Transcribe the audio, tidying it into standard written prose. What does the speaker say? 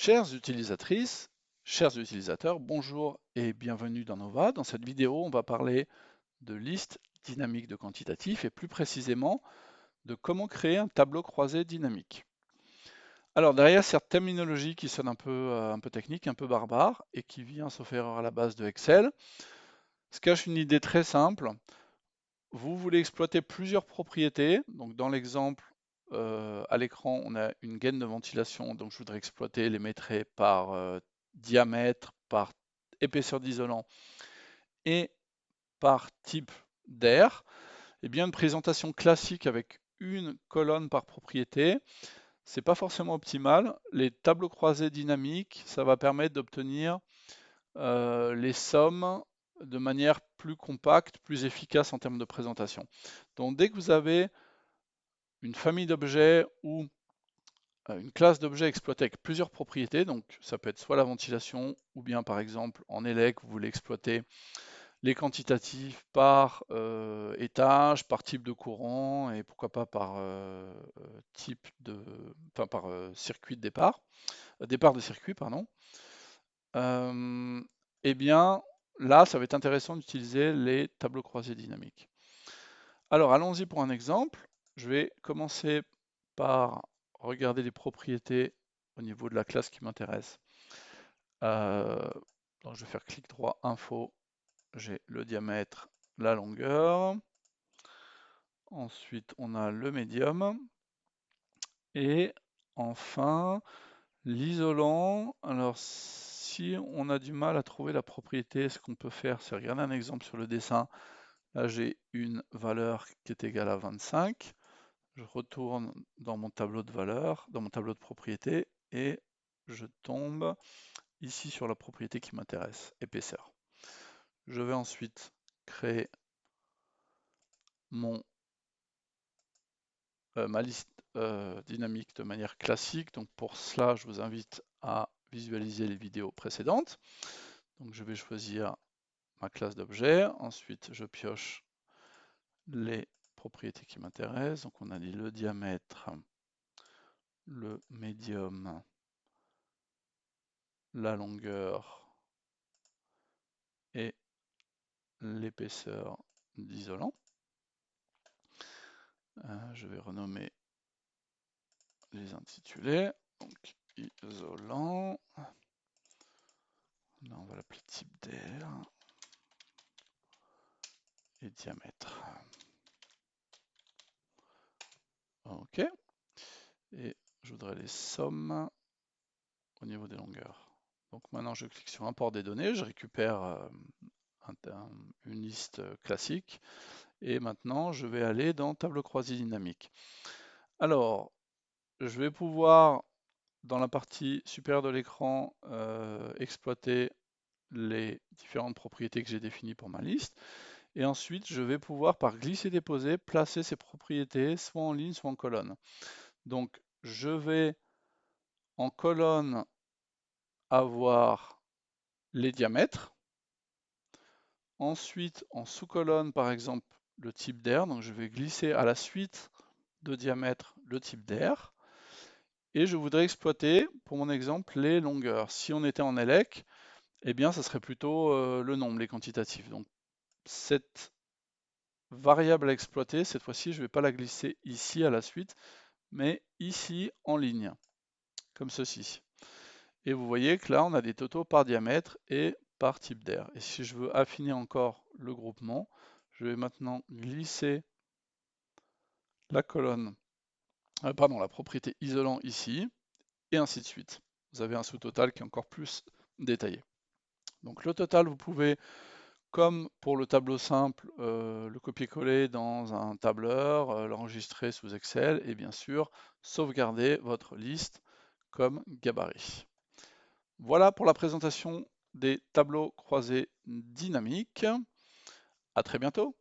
Chères utilisatrices, chers utilisateurs, bonjour et bienvenue dans Nova. Dans cette vidéo, on va parler de listes dynamiques de quantitatifs et plus précisément de comment créer un tableau croisé dynamique. Alors derrière cette terminologie qui sonne un peu technique, un peu barbare et qui vient, sauf erreur, à la base de Excel, se cache une idée très simple. Vous voulez exploiter plusieurs propriétés. Donc dans l'exemple à l'écran, on a une gaine de ventilation. Donc je voudrais exploiter les métrés par diamètre, par épaisseur d'isolant et par type d'air. Eh bien, une présentation classique avec une colonne par propriété, c'est pas forcément optimal. Les tableaux croisés dynamiques, ça va permettre d'obtenir les sommes de manière plus compacte, plus efficace en termes de présentation. Donc dès que vous avez une famille d'objets ou une classe d'objets exploitée avec plusieurs propriétés, donc ça peut être soit la ventilation, ou bien par exemple en ELEC, vous voulez exploiter les quantitatifs par étage, par type de courant, et pourquoi pas par type de, enfin par circuit de départ, départ de circuit, pardon. Eh bien, là, ça va être intéressant d'utiliser les tableaux croisés dynamiques. Alors, allons-y pour un exemple. Je vais commencer par regarder les propriétés au niveau de la classe qui m'intéresse. Donc, je vais faire clic droit, info, j'ai le diamètre, la longueur. Ensuite, on a le médium. Et enfin, l'isolant. Alors, si on a du mal à trouver la propriété, ce qu'on peut faire, c'est regarder un exemple sur le dessin. Là, j'ai une valeur qui est égale à 25. Je retourne dans mon tableau de valeurs, dans mon tableau de propriété, et je tombe ici sur la propriété qui m'intéresse, épaisseur. Je vais ensuite créer ma liste dynamique de manière classique. Donc pour cela, je vous invite à visualiser les vidéos précédentes. Donc je vais choisir ma classe d'objet. Ensuite, je pioche les propriétés qui m'intéressent. Donc on a dit le diamètre, le médium, la longueur et l'épaisseur d'isolant. Je vais renommer les intitulés. Donc isolant. Là, on va l'appeler type d'air et diamètre. OK. Et je voudrais les sommes au niveau des longueurs. Donc maintenant, je clique sur import des données, je récupère une liste classique. Et maintenant, je vais aller dans tableau croisé dynamique. Alors, je vais pouvoir, dans la partie supérieure de l'écran, exploiter les différentes propriétés que j'ai définies pour ma liste. Et ensuite, je vais pouvoir, par glisser-déposer, placer ces propriétés soit en ligne, soit en colonne. Donc, je vais en colonne avoir les diamètres. Ensuite, en sous-colonne, par exemple, le type d'air. Donc, je vais glisser à la suite de diamètre le type d'air. Et je voudrais exploiter, pour mon exemple, les longueurs. Si on était en ELEC, eh bien, ça serait plutôt le nombre, les quantitatifs. Donc, cette variable à exploiter, cette fois-ci, je ne vais pas la glisser ici à la suite, mais ici en ligne, comme ceci. Et vous voyez que là, on a des totaux par diamètre et par type d'air. Et si je veux affiner encore le groupement, je vais maintenant glisser la colonne, pardon, la propriété isolant ici, et ainsi de suite. Vous avez un sous-total qui est encore plus détaillé. Donc le total, vous pouvez, comme pour le tableau simple, le copier-coller dans un tableur, l'enregistrer sous Excel et bien sûr sauvegarder votre liste comme gabarit. Voilà pour la présentation des tableaux croisés dynamiques. À très bientôt.